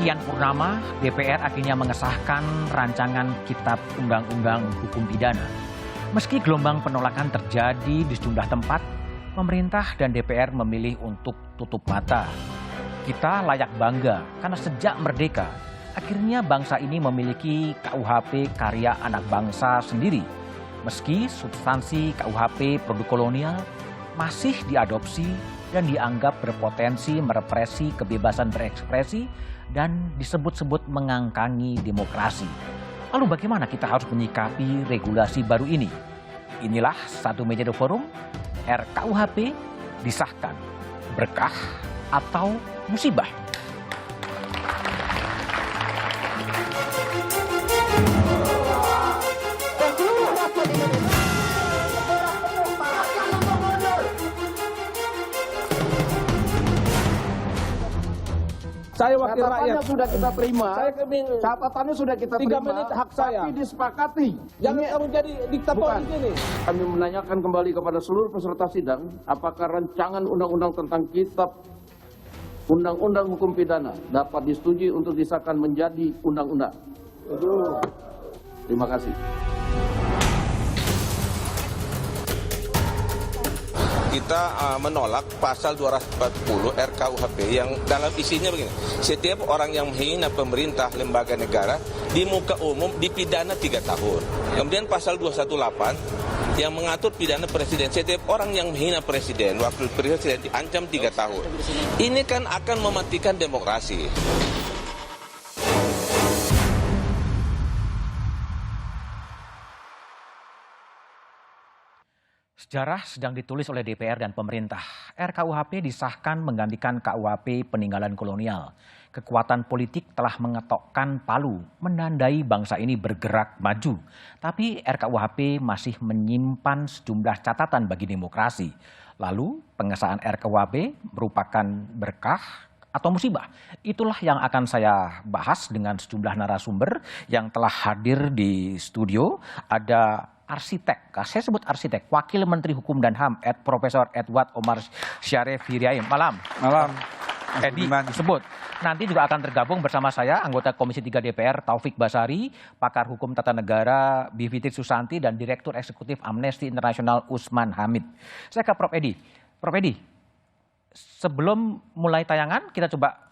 Sekian purnama, DPR akhirnya mengesahkan rancangan Kitab Undang-Undang Hukum Pidana. Meski gelombang penolakan terjadi di sejumlah tempat, pemerintah dan DPR memilih untuk tutup mata. Kita layak bangga karena sejak merdeka, akhirnya bangsa ini memiliki KUHP karya anak bangsa sendiri. Meski substansi KUHP produk kolonial masih diadopsi dan dianggap berpotensi merepresi kebebasan berekspresi dan disebut-sebut mengangkangi demokrasi. Lalu bagaimana kita harus menyikapi regulasi baru ini? Inilah Satu Meja The Forum, RKUHP disahkan, berkah atau musibah? Saya wakil rakyat. Sudah kita terima. Catatannya sudah kita terima. 3 menit hak saya. Tapi disepakati. Jangan kamu jadi diktator di sini. Kami menanyakan kembali kepada seluruh peserta sidang, apakah rancangan undang-undang tentang Kitab Undang-Undang Hukum Pidana dapat disetujui untuk disahkan menjadi undang-undang? Terima kasih. Kita menolak pasal 240 RKUHP yang dalam isinya begini. Setiap orang yang menghina pemerintah, lembaga negara di muka umum dipidana 3 tahun. Kemudian pasal 218 yang mengatur pidana presiden. Setiap orang yang menghina presiden, wakil presiden diancam 3 tahun. Ini kan akan mematikan demokrasi. Sejarah sedang ditulis oleh DPR dan pemerintah. RKUHP disahkan menggantikan KUHP peninggalan kolonial. Kekuatan politik telah mengetokkan palu, menandai bangsa ini bergerak maju. Tapi RKUHP masih menyimpan sejumlah catatan bagi demokrasi. Lalu pengesahan RKUHP merupakan berkah atau musibah? Itulah yang akan saya bahas dengan sejumlah narasumber yang telah hadir di studio. Ada arsitek, saya sebut arsitek, Wakil Menteri Hukum dan HAM, Profesor Edward Omar Syarif Hidayat. Malam. Malam. Edi disebut. Nanti juga akan tergabung bersama saya, anggota Komisi 3 DPR Taufik Basari, pakar hukum tata negara Bivitri Susanti, dan Direktur Eksekutif Amnesty International Usman Hamid. Saya ke Prof. Edi. Prof. Edi, sebelum mulai tayangan, kita coba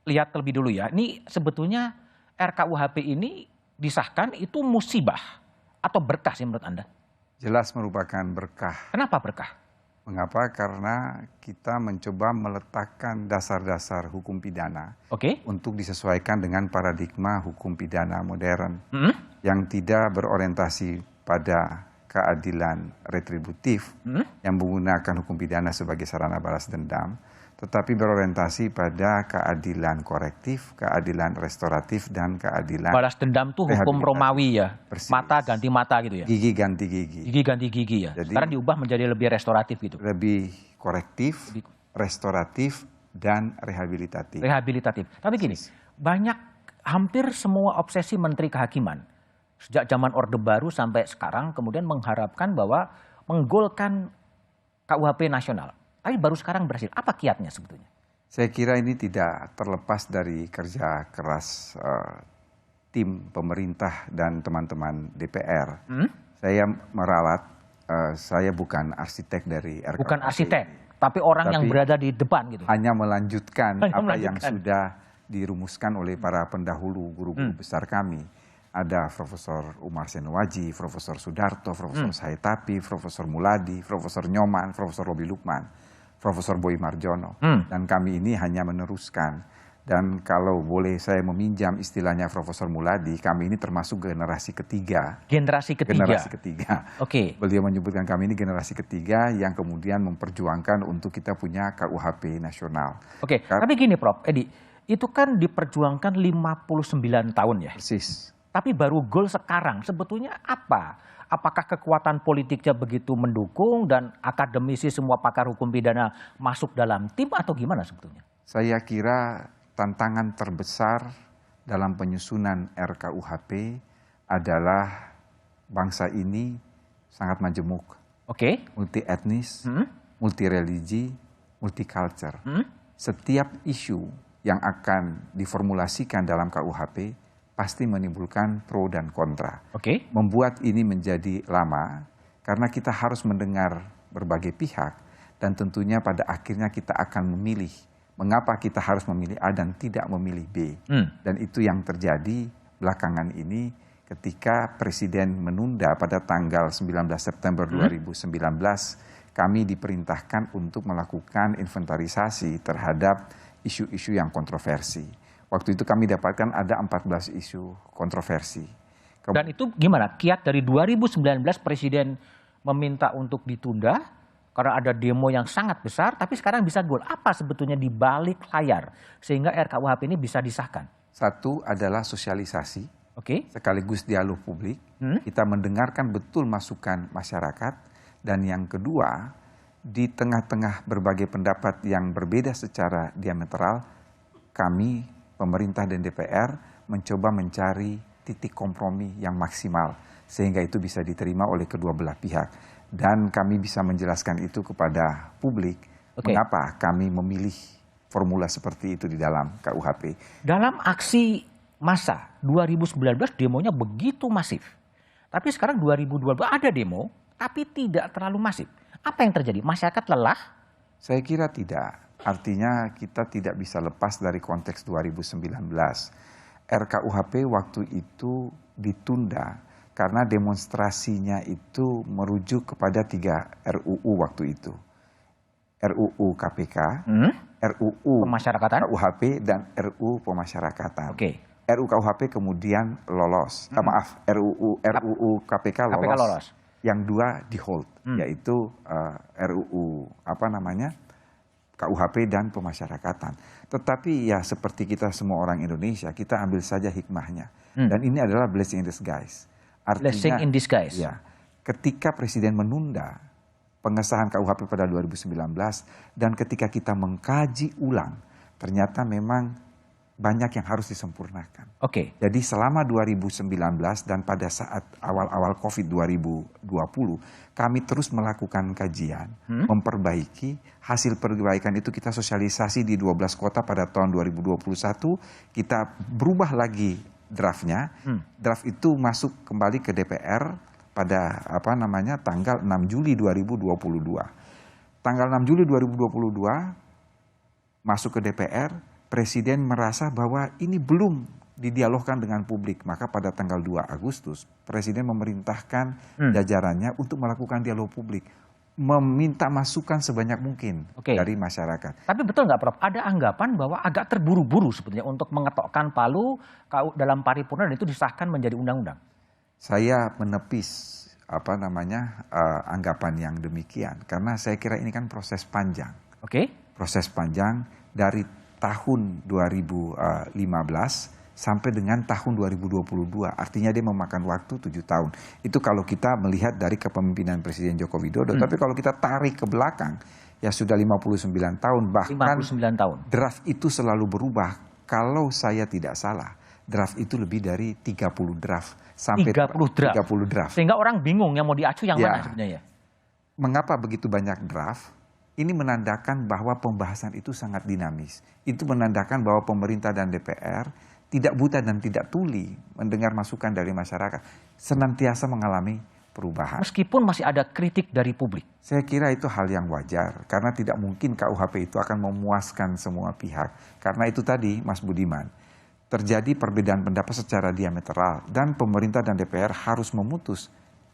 lihat terlebih dulu ya. Ini sebetulnya RKUHP ini disahkan itu musibah atau berkah sih menurut Anda? Jelas merupakan berkah. Kenapa berkah? Mengapa? Karena kita mencoba meletakkan dasar-dasar hukum pidana untuk disesuaikan dengan paradigma hukum pidana modern yang tidak berorientasi pada keadilan retributif yang menggunakan hukum pidana sebagai sarana balas dendam, tetapi berorientasi pada keadilan korektif, keadilan restoratif, dan keadilan balas dendam tuh hukum Romawi ya. Persis. Mata ganti mata gitu ya. Gigi ganti gigi. Gigi ganti gigi ya. Jadi, sekarang diubah menjadi lebih restoratif gitu. Lebih korektif, restoratif, dan rehabilitatif. Rehabilitatif. Tapi gini, hampir semua obsesi Menteri Kehakiman sejak zaman Orde Baru sampai sekarang kemudian mengharapkan bahwa menggolkan KUHP nasional. Tapi baru sekarang berhasil. Apa kiatnya sebetulnya? Saya kira ini tidak terlepas dari kerja keras tim pemerintah dan teman-teman DPR. Saya meralat, saya bukan arsitek dari RKUHP. Bukan arsitek, tapi orang yang berada di depan gitu. Hanya melanjutkan apa yang sudah dirumuskan oleh para pendahulu guru-guru besar kami. Ada Profesor Umar Senwaji, Profesor Sudarto, Profesor Saetapi, Profesor Muladi, Profesor Nyoman, Profesor Robi Lukman, Profesor Boy Marjono, dan kami ini hanya meneruskan. Dan kalau boleh saya meminjam istilahnya Profesor Muladi, kami ini termasuk generasi ketiga. Generasi ketiga? Generasi ketiga. Oke. Beliau menyebutkan kami ini generasi ketiga yang kemudian memperjuangkan untuk kita punya KUHP nasional. Oke, tapi gini Prof. Edi, itu kan diperjuangkan 59 tahun ya? Persis. Tapi baru gol sekarang, sebetulnya apa? Apakah kekuatan politiknya begitu mendukung dan akademisi semua pakar hukum pidana masuk dalam tim atau gimana sebetulnya? Saya kira tantangan terbesar dalam penyusunan RKUHP adalah bangsa ini sangat majemuk. Multi etnis, multi religi, multi culture. Setiap isu yang akan diformulasikan dalam KUHP pasti menimbulkan pro dan kontra. Membuat ini menjadi lama karena kita harus mendengar berbagai pihak dan tentunya pada akhirnya kita akan memilih mengapa kita harus memilih A dan tidak memilih B. Dan itu yang terjadi belakangan ini ketika Presiden menunda pada tanggal 19 September 2019 kami diperintahkan untuk melakukan inventarisasi terhadap isu-isu yang kontroversi. Waktu itu kami dapatkan ada 14 isu kontroversi. Dan itu gimana? Kiat dari 2019 Presiden meminta untuk ditunda karena ada demo yang sangat besar, tapi sekarang bisa goal. Apa sebetulnya di balik layar sehingga RKUHP ini bisa disahkan? Satu adalah sosialisasi, sekaligus dialog publik. Kita mendengarkan betul masukan masyarakat. Dan yang kedua, di tengah-tengah berbagai pendapat yang berbeda secara diametral, kami pemerintah dan DPR mencoba mencari titik kompromi yang maksimal sehingga itu bisa diterima oleh kedua belah pihak dan kami bisa menjelaskan itu kepada publik mengapa kami memilih formula seperti itu di dalam KUHP. Dalam aksi massa 2019 demonya begitu masif, tapi sekarang 2022 ada demo tapi tidak terlalu masif. Apa yang terjadi? Masyarakat lelah? Saya kira tidak. Artinya kita tidak bisa lepas dari konteks 2019. RKUHP waktu itu ditunda karena demonstrasinya itu merujuk kepada 3 RUU waktu itu. RUU KPK, RUU Pemasyarakatan, KUHP, dan RUU Pemasyarakatan. RUU KUHP kemudian lolos. RUU KPK lolos. Yang 2 di hold, yaitu RUU KUHP dan pemasyarakatan. Tetapi ya seperti kita semua orang Indonesia, kita ambil saja hikmahnya. Dan ini adalah blessing in disguise. Artinya, blessing in disguise. Ya, ketika Presiden menunda pengesahan KUHP pada 2019 dan ketika kita mengkaji ulang, ternyata memang banyak yang harus disempurnakan. Jadi selama 2019 dan pada saat awal-awal COVID 2020, kami terus melakukan kajian, memperbaiki, hasil perbaikan itu kita sosialisasi di 12 kota pada tahun 2021, kita berubah lagi draftnya, draft itu masuk kembali ke DPR pada tanggal 6 Juli 2022. Tanggal 6 Juli 2022 masuk ke DPR, Presiden merasa bahwa ini belum didialogkan dengan publik. Maka pada tanggal 2 Agustus, Presiden memerintahkan jajarannya untuk melakukan dialog publik. Meminta masukan sebanyak mungkin dari masyarakat. Tapi betul nggak Prof? Ada anggapan bahwa agak terburu-buru sebetulnya untuk mengetokkan palu dalam paripurna dan itu disahkan menjadi undang-undang. Saya menepis anggapan yang demikian. Karena saya kira ini kan proses panjang. Proses panjang dari tahun 2015 sampai dengan tahun 2022. Artinya dia memakan waktu 7 tahun. Itu kalau kita melihat dari kepemimpinan Presiden Joko Widodo. Tapi kalau kita tarik ke belakang, ya sudah 59 tahun. Bahkan 59 tahun. Draft itu selalu berubah. Kalau saya tidak salah, draft itu lebih dari 30 draft. Sampai 30 draft. Sehingga orang bingung yang mau diacu yang mana sebenarnya. Mengapa begitu banyak draft? Ini menandakan bahwa pembahasan itu sangat dinamis. Itu menandakan bahwa pemerintah dan DPR tidak buta dan tidak tuli mendengar masukan dari masyarakat. Senantiasa mengalami perubahan. Meskipun masih ada kritik dari publik. Saya kira itu hal yang wajar. Karena tidak mungkin KUHP itu akan memuaskan semua pihak. Karena itu tadi Mas Budiman, terjadi perbedaan pendapat secara diametral. Dan pemerintah dan DPR harus memutus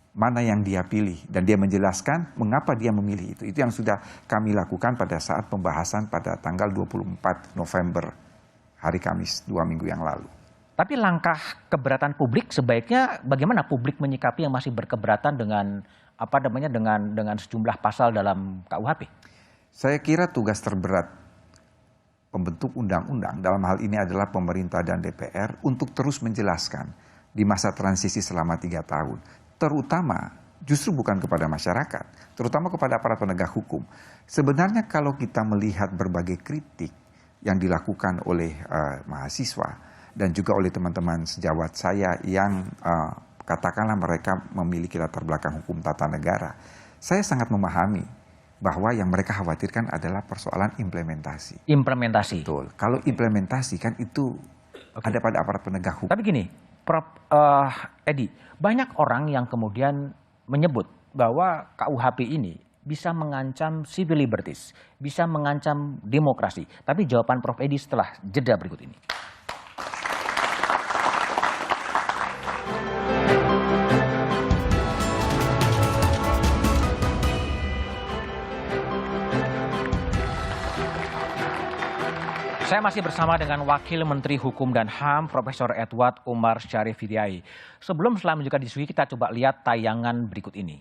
mana yang dia pilih. Dan dia menjelaskan mengapa dia memilih itu. Itu yang sudah kami lakukan pada saat pembahasan pada tanggal 24 November, hari Kamis 2 minggu yang lalu. Tapi langkah keberatan publik sebaiknya bagaimana publik menyikapi yang masih berkeberatan dengan dengan sejumlah pasal dalam KUHP? Saya kira tugas terberat pembentuk undang-undang dalam hal ini adalah pemerintah dan DPR untuk terus menjelaskan di masa transisi selama 3 tahun. Terutama justru bukan kepada masyarakat, terutama kepada aparat penegak hukum. Sebenarnya kalau kita melihat berbagai kritik yang dilakukan oleh mahasiswa dan juga oleh teman-teman sejawat saya yang katakanlah mereka memiliki latar belakang hukum tata negara, saya sangat memahami bahwa yang mereka khawatirkan adalah persoalan implementasi. Implementasi. Betul. Kalau implementasi kan itu ada pada aparat penegak hukum. Tapi gini, Prof. Edi, banyak orang yang kemudian menyebut bahwa KUHP ini bisa mengancam civil liberties, bisa mengancam demokrasi. Tapi jawaban Prof. Edi setelah jeda berikut ini. Saya masih bersama dengan Wakil Menteri Hukum dan HAM, Profesor Edward Umar Syarif Hidayat. Sebelum selanjutnya diskusi, kita coba lihat tayangan berikut ini.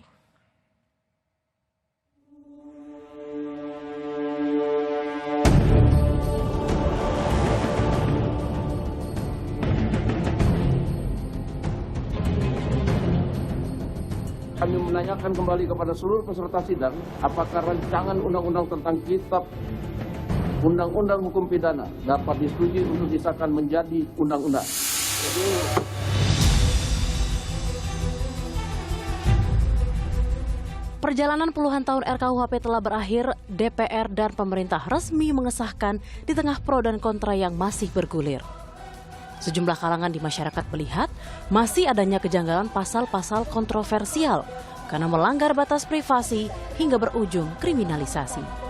Kami menanyakan kembali kepada seluruh peserta sidang, apakah rancangan undang-undang tentang kitab Undang-Undang Hukum Pidana dapat disetujui untuk disahkan menjadi undang-undang. Perjalanan puluhan tahun RKUHP telah berakhir, DPR dan pemerintah resmi mengesahkan di tengah pro dan kontra yang masih bergulir. Sejumlah kalangan di masyarakat melihat masih adanya kejanggalan pasal-pasal kontroversial karena melanggar batas privasi hingga berujung kriminalisasi.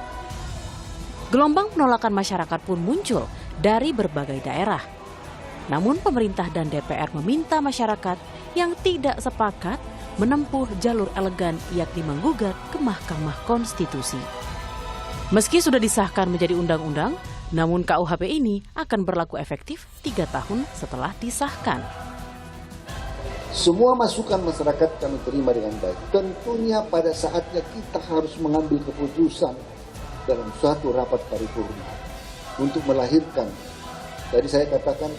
Gelombang penolakan masyarakat pun muncul dari berbagai daerah. Namun pemerintah dan DPR meminta masyarakat yang tidak sepakat menempuh jalur elegan yakni menggugat ke Mahkamah Konstitusi. Meski sudah disahkan menjadi undang-undang, namun KUHP ini akan berlaku efektif 3 tahun setelah disahkan. Semua masukan masyarakat kami terima dengan baik. Tentunya pada saatnya kita harus mengambil keputusan dalam suatu rapat paripurna untuk melahirkan. Tadi saya katakan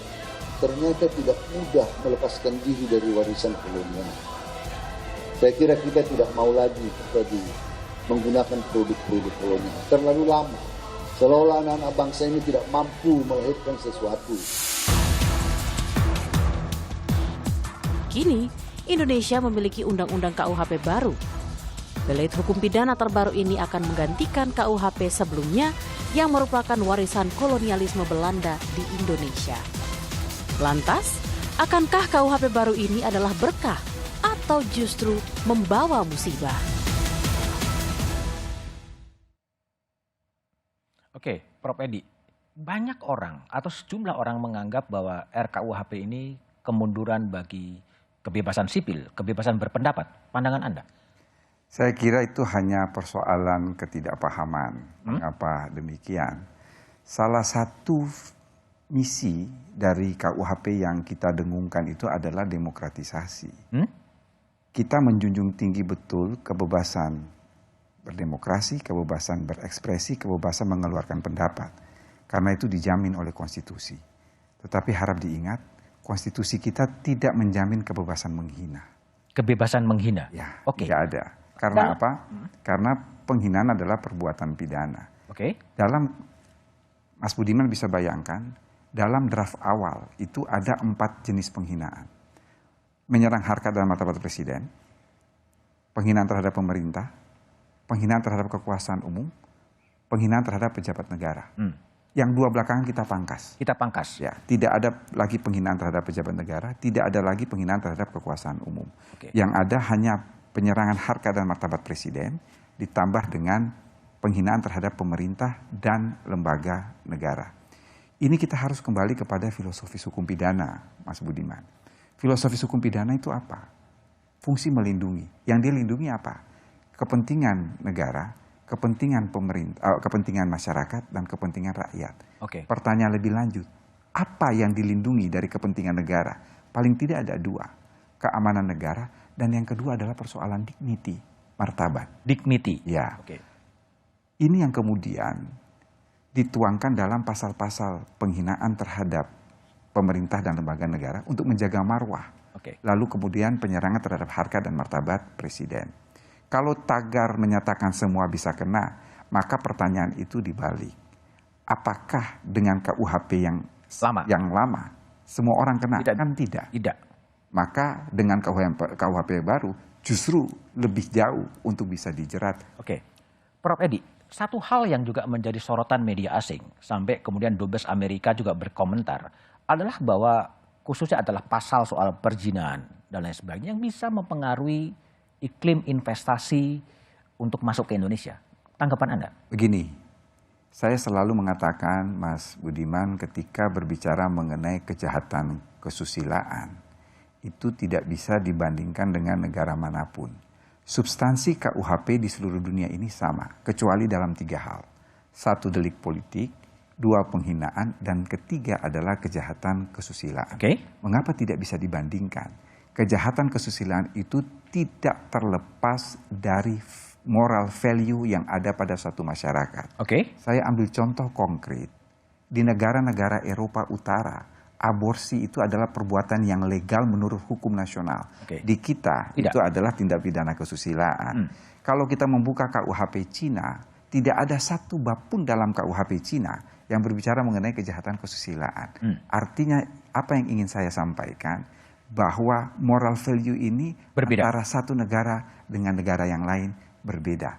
ternyata tidak mudah melepaskan diri dari warisan kolonial. Saya kira kita tidak mau lagi terjadi menggunakan produk-produk kolonial. Terlalu lama. Seolah-olah anak-anak bangsa ini tidak mampu melahirkan sesuatu. Kini, Indonesia memiliki undang-undang KUHP baru. Delik hukum pidana terbaru ini akan menggantikan KUHP sebelumnya yang merupakan warisan kolonialisme Belanda di Indonesia. Lantas, akankah KUHP baru ini adalah berkah atau justru membawa musibah? Oke, Prof. Edi, banyak orang atau sejumlah orang menganggap bahwa RKUHP ini kemunduran bagi kebebasan sipil, kebebasan berpendapat. Pandangan Anda? Saya kira itu hanya persoalan ketidakpahaman. Mengapa demikian? Salah satu misi dari KUHP yang kita dengungkan itu adalah demokratisasi. Kita menjunjung tinggi betul kebebasan berdemokrasi, kebebasan berekspresi, kebebasan mengeluarkan pendapat. Karena itu dijamin oleh konstitusi. Tetapi harap diingat, konstitusi kita tidak menjamin kebebasan menghina. Kebebasan menghina? Ya, Oke. tidak ada. Karena apa? Karena penghinaan adalah perbuatan pidana. Oke. Dalam, Mas Budiman bisa bayangkan, dalam draft awal itu ada 4 jenis penghinaan. Menyerang harkat dan martabat presiden, penghinaan terhadap pemerintah, penghinaan terhadap kekuasaan umum, penghinaan terhadap pejabat negara. Yang 2 belakangan kita pangkas. Kita pangkas. Ya, tidak ada lagi penghinaan terhadap pejabat negara, tidak ada lagi penghinaan terhadap kekuasaan umum. Oke. Yang ada hanya penyerangan harkat dan martabat presiden ditambah dengan penghinaan terhadap pemerintah dan lembaga negara. Ini kita harus kembali kepada filosofis hukum pidana, Mas Budiman. Filosofis hukum pidana itu apa? Fungsi melindungi. Yang dilindungi apa? Kepentingan negara, kepentingan pemerintah, kepentingan masyarakat dan kepentingan rakyat. Oke. Pertanyaan lebih lanjut, apa yang dilindungi dari kepentingan negara? Paling tidak ada 2, keamanan negara, dan yang kedua adalah persoalan dignity, martabat. Dignity. Ya. Oke. Ini yang kemudian dituangkan dalam pasal-pasal penghinaan terhadap pemerintah dan lembaga negara untuk menjaga marwah. Oke. Lalu kemudian penyerangan terhadap harkat dan martabat presiden. Kalau tagar menyatakan semua bisa kena, maka pertanyaan itu dibalik. Apakah dengan KUHP yang lama semua orang kena? Tidak. Kan tidak. Tidak. Maka dengan KUHP baru justru lebih jauh untuk bisa dijerat. Oke. Prof. Edi, satu hal yang juga menjadi sorotan media asing, sampai kemudian Dubes Amerika juga berkomentar, adalah bahwa khususnya adalah pasal soal perzinahan dan lain sebagainya yang bisa mempengaruhi iklim investasi untuk masuk ke Indonesia. Tanggapan Anda? Begini, saya selalu mengatakan, Mas Budiman, ketika berbicara mengenai kejahatan kesusilaan, itu tidak bisa dibandingkan dengan negara manapun. Substansi KUHP di seluruh dunia ini sama, kecuali dalam 3 hal. 1, delik politik, 2, penghinaan, dan ketiga adalah kejahatan kesusilaan. Mengapa tidak bisa dibandingkan? Kejahatan kesusilaan itu tidak terlepas dari moral value yang ada pada suatu masyarakat. Saya ambil contoh konkret. Di negara-negara Eropa Utara, aborsi itu adalah perbuatan yang legal menurut hukum nasional. Di kita itu adalah tindak pidana kesusilaan. Kalau kita membuka KUHP Cina, tidak ada satu bab pun dalam KUHP Cina yang berbicara mengenai kejahatan kesusilaan. Artinya apa yang ingin saya sampaikan, bahwa moral value ini berbeda antara satu negara dengan negara yang lain berbeda.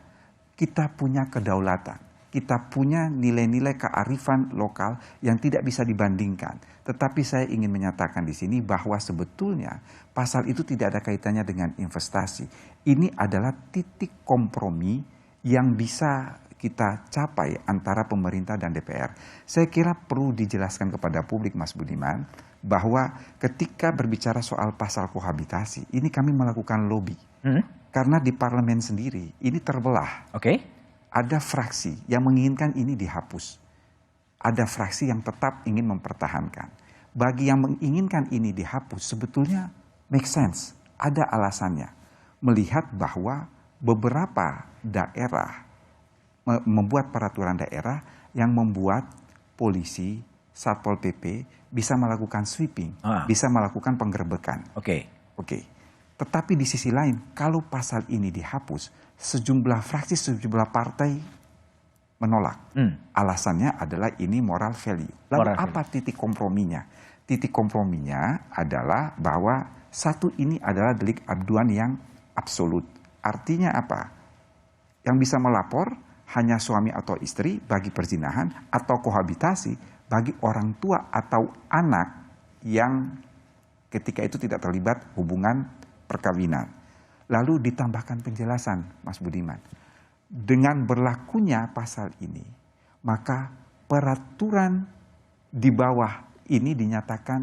Kita punya kedaulatan. Kita punya nilai-nilai kearifan lokal yang tidak bisa dibandingkan. Tetapi saya ingin menyatakan di sini bahwa sebetulnya pasal itu tidak ada kaitannya dengan investasi. Ini adalah titik kompromi yang bisa kita capai antara pemerintah dan DPR. Saya kira perlu dijelaskan kepada publik, Mas Budiman, bahwa ketika berbicara soal pasal kohabitasi, ini kami melakukan lobby. Karena di parlemen sendiri ini terbelah. Ada fraksi yang menginginkan ini dihapus. Ada fraksi yang tetap ingin mempertahankan. Bagi yang menginginkan ini dihapus, sebetulnya make sense. Ada alasannya. Melihat bahwa beberapa daerah membuat peraturan daerah yang membuat polisi, Satpol PP bisa melakukan sweeping, bisa melakukan penggerbekan. Tetapi di sisi lain, kalau pasal ini dihapus, sejumlah fraksi, sejumlah partai menolak. Alasannya adalah ini moral value. Lalu apa titik komprominya? Titik komprominya adalah bahwa satu ini adalah delik aduan yang absolut. Artinya apa? Yang bisa melapor hanya suami atau istri bagi perzinahan atau kohabitasi bagi orang tua atau anak yang ketika itu tidak terlibat hubungan perkawinan. Lalu ditambahkan penjelasan, Mas Budiman. Dengan berlakunya pasal ini, maka peraturan di bawah ini dinyatakan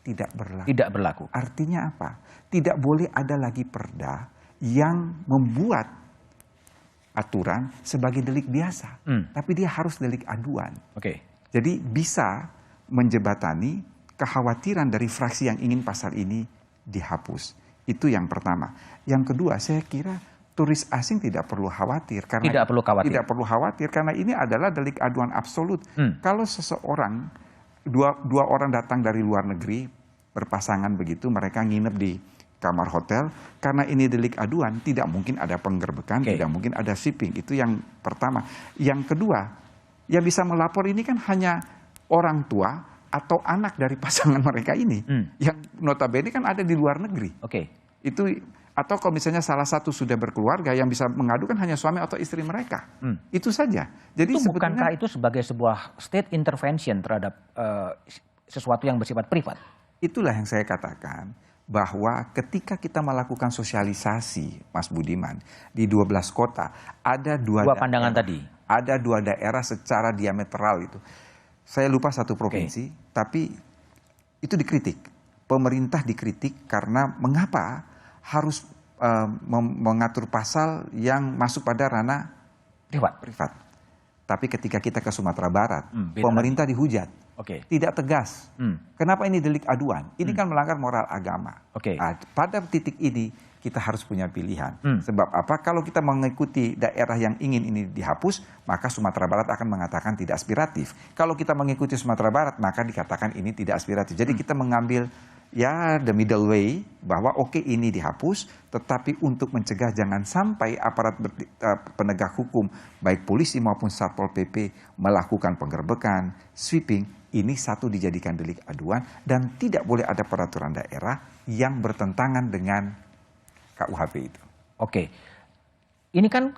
tidak berlaku. Tidak berlaku. Artinya apa? Tidak boleh ada lagi perda yang membuat aturan sebagai delik biasa. Tapi dia harus delik aduan. Jadi bisa menjebatani kekhawatiran dari fraksi yang ingin pasal ini dihapus. Itu yang pertama. Yang kedua, saya kira turis asing tidak perlu khawatir. Karena tidak perlu khawatir karena ini adalah delik aduan absolut. Kalau seseorang, dua orang datang dari luar negeri, berpasangan begitu, mereka nginep di kamar hotel, karena ini delik aduan, tidak mungkin ada penggerbekan, tidak mungkin ada shipping. Itu yang pertama. Yang kedua, yang bisa melapor ini kan hanya orang tua atau anak dari pasangan mereka ini, yang notabene kan ada di luar negeri. Itu, atau kalau misalnya salah satu sudah berkeluarga, yang bisa mengadukan hanya suami atau istri mereka. Itu saja. Jadi itu bukankah itu sebagai sebuah state intervention terhadap sesuatu yang bersifat privat? Itulah yang saya katakan, bahwa ketika kita melakukan sosialisasi, Mas Budiman, di 12 kota, ada dua pandangan tadi. Ada 2 daerah secara diametral itu. Saya lupa satu provinsi, tapi itu dikritik. Pemerintah dikritik karena mengapa harus mengatur pasal yang masuk pada ranah privat. Tapi ketika kita ke Sumatera Barat, pemerintah dihujat. Tidak tegas. Kenapa ini delik aduan? Ini kan melanggar moral agama. Pada titik ini kita harus punya pilihan. Sebab apa? Kalau kita mengikuti daerah yang ingin ini dihapus, maka Sumatera Barat akan mengatakan tidak aspiratif. Kalau kita mengikuti Sumatera Barat, maka dikatakan ini tidak aspiratif. Jadi kita mengambil the middle way, bahwa ini dihapus, tetapi untuk mencegah jangan sampai aparat penegak hukum, baik polisi maupun Satpol PP, melakukan penggerbekan, sweeping, ini satu dijadikan delik aduan, dan tidak boleh ada peraturan daerah yang bertentangan dengan KUHP itu. Ini kan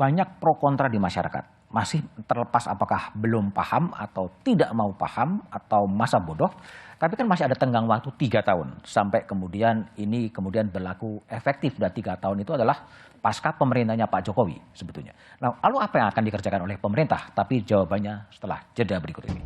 banyak pro kontra di masyarakat. Masih terlepas apakah belum paham atau tidak mau paham atau masa bodoh. Tapi kan masih ada tenggang waktu 3 tahun. Sampai kemudian ini berlaku efektif. Dan 3 tahun itu adalah pasca pemerintahnya Pak Jokowi sebetulnya. Nah, lalu apa yang akan dikerjakan oleh pemerintah? Tapi jawabannya setelah jeda berikut ini.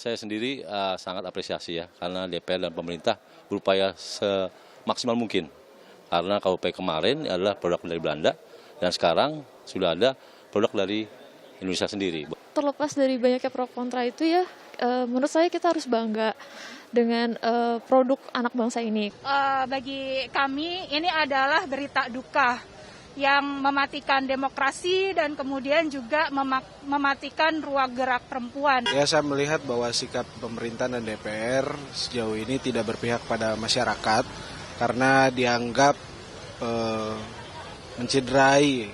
Saya sendiri sangat apresiasi ya, karena DPR dan pemerintah berupaya semaksimal mungkin. Karena KUHP kemarin adalah produk dari Belanda, dan sekarang sudah ada produk dari Indonesia sendiri. Terlepas dari banyaknya pro kontra itu ya, menurut saya kita harus bangga dengan produk anak bangsa ini. Bagi kami ini adalah berita duka yang mematikan demokrasi dan kemudian juga mematikan ruang gerak perempuan. Ya, saya melihat bahwa sikap pemerintah dan DPR sejauh ini tidak berpihak pada masyarakat karena dianggap mencederai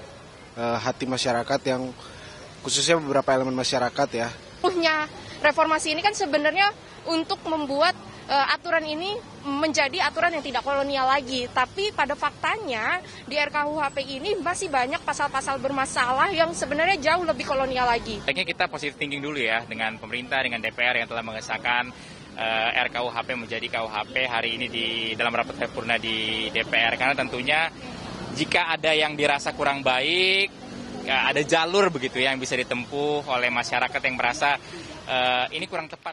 hati masyarakat, yang khususnya beberapa elemen masyarakat ya. Reformasi ini kan sebenarnya untuk membuat aturan ini menjadi aturan yang tidak kolonial lagi. Tapi pada faktanya di RKUHP ini masih banyak pasal-pasal bermasalah yang sebenarnya jauh lebih kolonial lagi. Baiknya kita positive thinking dulu ya dengan pemerintah, dengan DPR yang telah mengesahkan RKUHP menjadi KUHP hari ini dalam rapat paripurna di DPR. Karena tentunya jika ada yang dirasa kurang baik, ada jalur begitu yang bisa ditempuh oleh masyarakat yang merasa ini kurang tepat.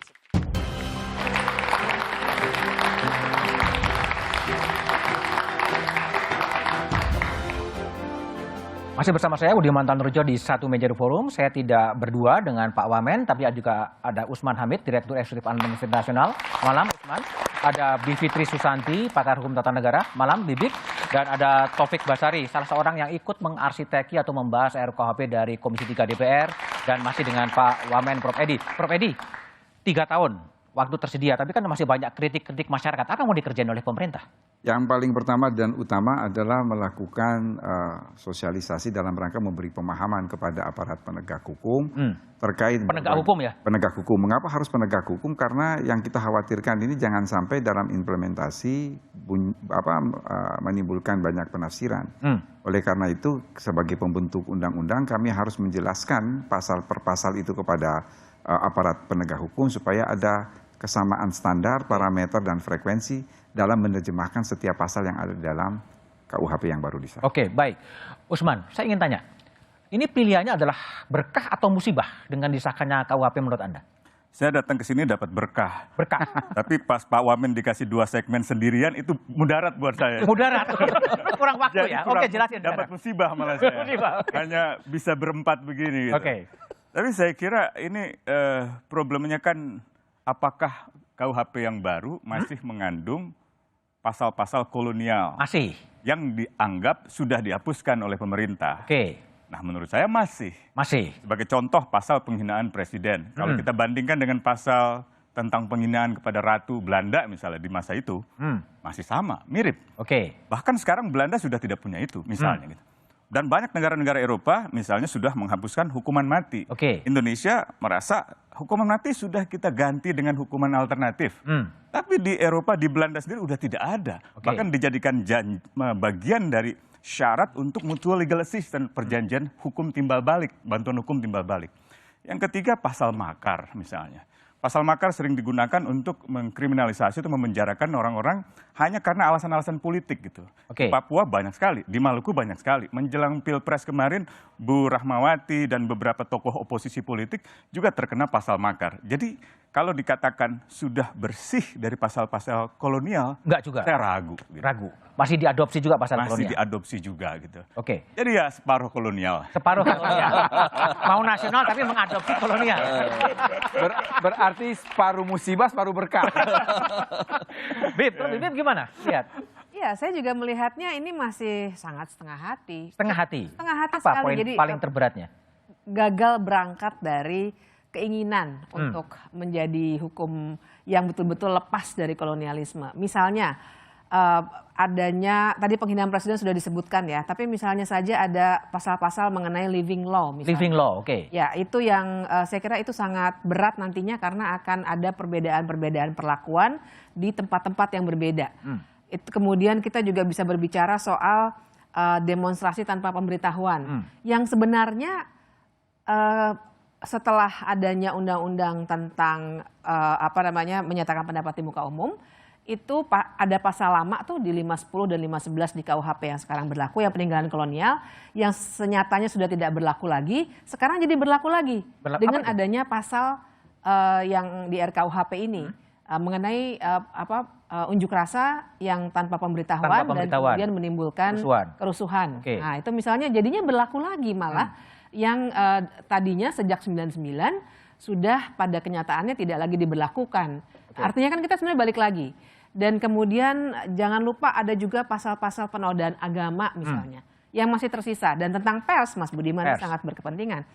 Masih bersama saya Budiman Tanurjo di Satu Meja Forum. Saya tidak berdua dengan Pak Wamen, tapi juga ada Usman Hamid, Direktur Eksekutif Amnesty International. Malam Usman. Ada Bivitri Susanti, pakar hukum tata negara. Malam Bibit. Dan ada Taufik Basari, salah seorang yang ikut mengarsiteki atau membahas RKUHP dari Komisi 3 DPR. Dan masih dengan Pak Wamen, Prof. Edi. Prof. Edi, 3 tahun waktu tersedia, tapi kan masih banyak kritik-kritik masyarakat. Apa yang mau dikerjain oleh pemerintah? Yang paling pertama dan utama adalah melakukan sosialisasi dalam rangka memberi pemahaman kepada aparat penegak hukum terkait penegak hukum ya? Penegak hukum. Mengapa harus penegak hukum? Karena yang kita khawatirkan ini jangan sampai dalam implementasi menimbulkan banyak penafsiran. Oleh karena itu sebagai pembentuk undang-undang kami harus menjelaskan pasal per pasal itu kepada aparat penegak hukum supaya ada kesamaan standar, parameter, dan frekuensi dalam menerjemahkan setiap pasal yang ada di dalam KUHP yang baru disahkan. Oke, baik. Usman, saya ingin tanya, ini pilihannya adalah berkah atau musibah dengan disahkannya KUHP menurut Anda? Saya datang ke sini dapat berkah. Berkah. Tapi pas Pak Wamen dikasih 2 segmen sendirian itu mudarat buat saya. Mudarat. Kurang waktu ya. Oke, jelasin. Dapat musibah malah saya. Musibah, okay. Hanya bisa berempat begini gitu. Oke. Tapi saya kira ini problemnya kan apakah KUHP yang baru masih mengandung pasal-pasal kolonial. Masih. Yang dianggap sudah dihapuskan oleh pemerintah. Oke. Nah menurut saya masih. Masih. Sebagai contoh pasal penghinaan presiden. Kalau kita bandingkan dengan pasal tentang penghinaan kepada Ratu Belanda misalnya di masa itu. Masih sama, mirip. Oke. Bahkan sekarang Belanda sudah tidak punya itu misalnya gitu. Dan banyak negara-negara Eropa misalnya sudah menghapuskan hukuman mati. Indonesia merasa hukuman mati sudah kita ganti dengan hukuman alternatif. Tapi di Eropa, di Belanda sendiri udah tidak ada. Bahkan dijadikan bagian dari syarat untuk mutual legal assistance, perjanjian hukum timbal balik, bantuan hukum timbal balik. Yang ketiga pasal makar misalnya. Pasal makar sering digunakan untuk mengkriminalisasi atau memenjarakan orang-orang hanya karena alasan-alasan politik gitu. Di Papua banyak sekali, di Maluku banyak sekali. Menjelang Pilpres kemarin, Bu Rahmawati dan beberapa tokoh oposisi politik juga terkena pasal makar. Jadi kalau dikatakan sudah bersih dari pasal-pasal kolonial, enggak juga. Saya ragu. Gitu. Ragu. Masih diadopsi juga pasal kolonial? Masih diadopsi juga gitu. Oke. Jadi ya separuh kolonial. Separuh kolonial. Mau nasional tapi mengadopsi kolonial. Berarti separuh musibah, separuh berkah. Bib gimana? Lihat. Iya, saya juga melihatnya ini masih sangat setengah hati. Setengah hati? Setengah hati apa sekali. Poin jadi paling terberatnya? Gagal berangkat dari keinginan untuk menjadi hukum yang betul-betul lepas dari kolonialisme. Misalnya, adanya, tadi penghinaan presiden sudah disebutkan ya, tapi misalnya saja ada pasal-pasal mengenai living law misalnya. Living law, oke. Ya, itu yang saya kira itu sangat berat nantinya karena akan ada perbedaan-perbedaan perlakuan di tempat-tempat yang berbeda. Itu kemudian kita juga bisa berbicara soal demonstrasi tanpa pemberitahuan, yang sebenarnya setelah adanya undang-undang tentang menyatakan pendapat di muka umum, itu ada pasal lama tuh di 510 dan 511 di KUHP yang sekarang berlaku, yang peninggalan kolonial, yang senyatanya sudah tidak berlaku lagi, sekarang jadi berlaku lagi dengan adanya pasal yang di RKUHP ini mengenai unjuk rasa yang tanpa pemberitahuan dan kemudian menimbulkan kerusuhan. Nah, itu misalnya jadinya berlaku lagi malah yang tadinya sejak 99 sudah pada kenyataannya tidak lagi diberlakukan. Artinya kan kita sebenarnya balik lagi. Dan kemudian jangan lupa ada juga pasal-pasal penodaan agama misalnya yang masih tersisa. Dan tentang pers, Mas Budiman sangat berkepentingan.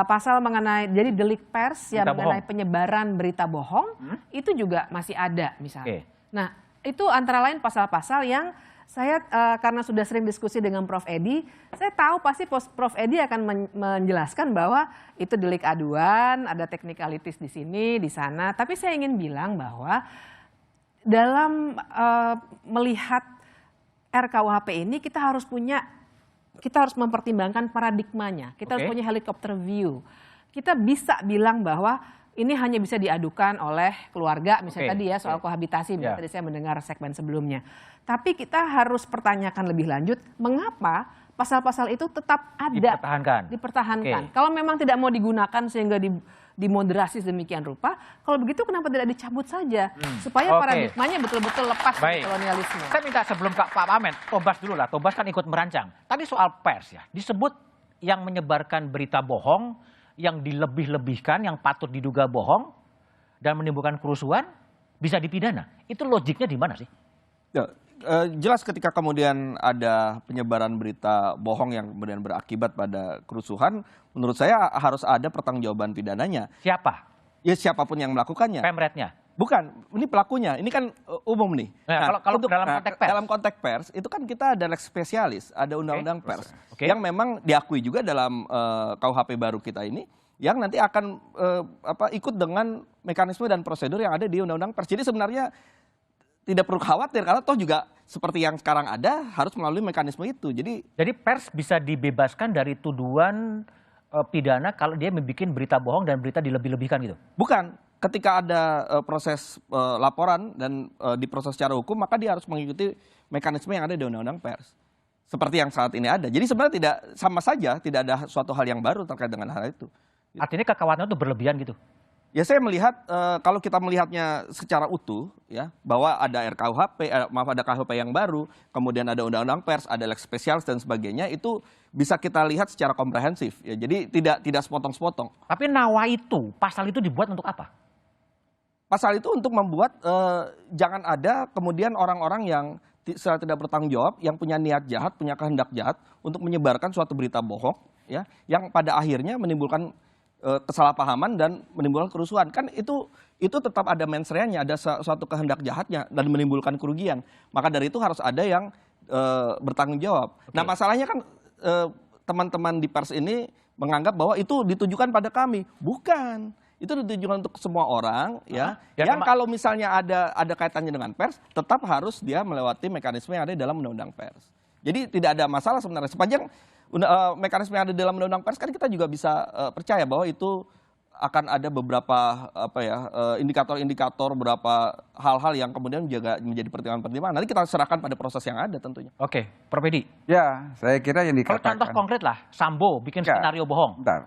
Pasal mengenai, jadi delik pers yang mengenai penyebaran berita bohong itu juga masih ada misalnya. Nah, itu antara lain pasal-pasal yang saya karena sudah sering diskusi dengan Prof. Edi, saya tahu pasti Prof. Edi akan menjelaskan bahwa itu delik aduan, ada teknikalitis di sini, di sana. Tapi saya ingin bilang bahwa dalam melihat RKUHP ini kita harus mempertimbangkan paradigmanya. Kita harus punya helikopter view. Kita bisa bilang bahwa ini hanya bisa diadukan oleh keluarga, misalnya tadi ya soal kohabitasi, tadi saya mendengar segmen sebelumnya. Tapi kita harus pertanyakan lebih lanjut, mengapa pasal-pasal itu tetap ada, dipertahankan. Kalau memang tidak mau digunakan sehingga dimoderasi sedemikian rupa, kalau begitu kenapa tidak dicabut saja, supaya paradigmanya betul-betul lepas dari kolonialisme. Saya minta sebelum Pak Amen, Tobas dulu lah, Tobas kan ikut merancang. Tadi soal pers ya, disebut yang menyebarkan berita bohong, yang dilebih-lebihkan, yang patut diduga bohong, dan menimbulkan kerusuhan, bisa dipidana. Itu logiknya di mana sih? Ya, jelas ketika kemudian ada penyebaran berita bohong yang kemudian berakibat pada kerusuhan, menurut saya harus ada pertanggungjawaban pidananya. Siapa? Ya siapapun yang melakukannya. Pemretnya? Bukan, ini pelakunya. Ini kan umum nih. Nah, kalau dalam konteks pers? Dalam konteks pers, itu kan kita ada lex spesialis, ada undang-undang pers. Yang memang diakui juga dalam KUHP baru kita ini, yang nanti akan ikut dengan mekanisme dan prosedur yang ada di undang-undang pers. Jadi sebenarnya tidak perlu khawatir, karena toh juga seperti yang sekarang ada, harus melalui mekanisme itu. Jadi pers bisa dibebaskan dari tuduhan pidana kalau dia membuat berita bohong dan berita dilebih-lebihkan gitu? Bukan. Ketika ada proses laporan dan diproses secara hukum, maka dia harus mengikuti mekanisme yang ada di undang-undang pers. Seperti yang saat ini ada. Jadi sebenarnya tidak sama saja, tidak ada suatu hal yang baru terkait dengan hal itu. Artinya kekhawatiran itu berlebihan gitu? Ya saya melihat, kalau kita melihatnya secara utuh, ya bahwa ada RKUHP, ada KUHP yang baru, kemudian ada undang-undang pers, ada lex spesialis dan sebagainya, itu bisa kita lihat secara komprehensif. Ya, jadi tidak sepotong-sepotong. Tapi nawa itu, pasal itu dibuat untuk apa? Pasal itu untuk membuat jangan ada kemudian orang-orang yang secara tidak bertanggung jawab, yang punya niat jahat, punya kehendak jahat untuk menyebarkan suatu berita bohong, ya, yang pada akhirnya menimbulkan kesalahpahaman dan menimbulkan kerusuhan. Kan itu tetap ada mensreanya, ada suatu kehendak jahatnya dan menimbulkan kerugian. Maka dari itu harus ada yang bertanggung jawab. Nah masalahnya kan teman-teman di pers ini menganggap bahwa itu ditujukan pada kami. Bukan. Itu ditujukan untuk semua orang, ya. Yang kalau misalnya ada kaitannya dengan pers, tetap harus dia melewati mekanisme yang ada di dalam undang-undang pers. Jadi tidak ada masalah sebenarnya. Sepanjang mekanisme yang ada di dalam undang-undang pers kan kita juga bisa percaya bahwa itu akan ada beberapa indikator-indikator, beberapa hal-hal yang kemudian menjadi pertimbangan-pertimbangan. Nanti kita serahkan pada proses yang ada tentunya. Oke, Prof. Edi. Ya, saya kira yang dikatakan. Kalau contoh konkret lah, Sambo bikin skenario bohong. Bentar,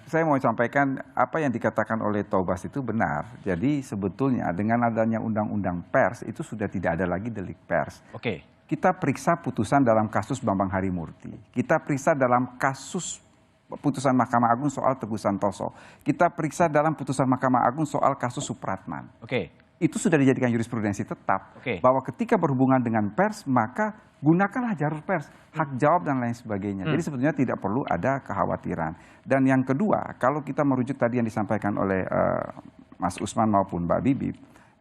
saya mau sampaikan apa yang dikatakan oleh Tobas itu benar. Jadi sebetulnya dengan adanya undang-undang pers itu sudah tidak ada lagi delik pers. Oke. Kita periksa putusan dalam kasus Bambang Harimurti. Kita periksa dalam kasus putusan Mahkamah Agung soal Teguh Santoso. Kita periksa dalam putusan Mahkamah Agung soal kasus Supratman. Oke. Itu sudah dijadikan jurisprudensi tetap. Bahwa ketika berhubungan dengan pers, maka gunakanlah jalur pers, hak jawab dan lain sebagainya. Jadi sebetulnya tidak perlu ada kekhawatiran. Dan yang kedua, kalau kita merujuk tadi yang disampaikan oleh Mas Usman maupun Mbak Bibi,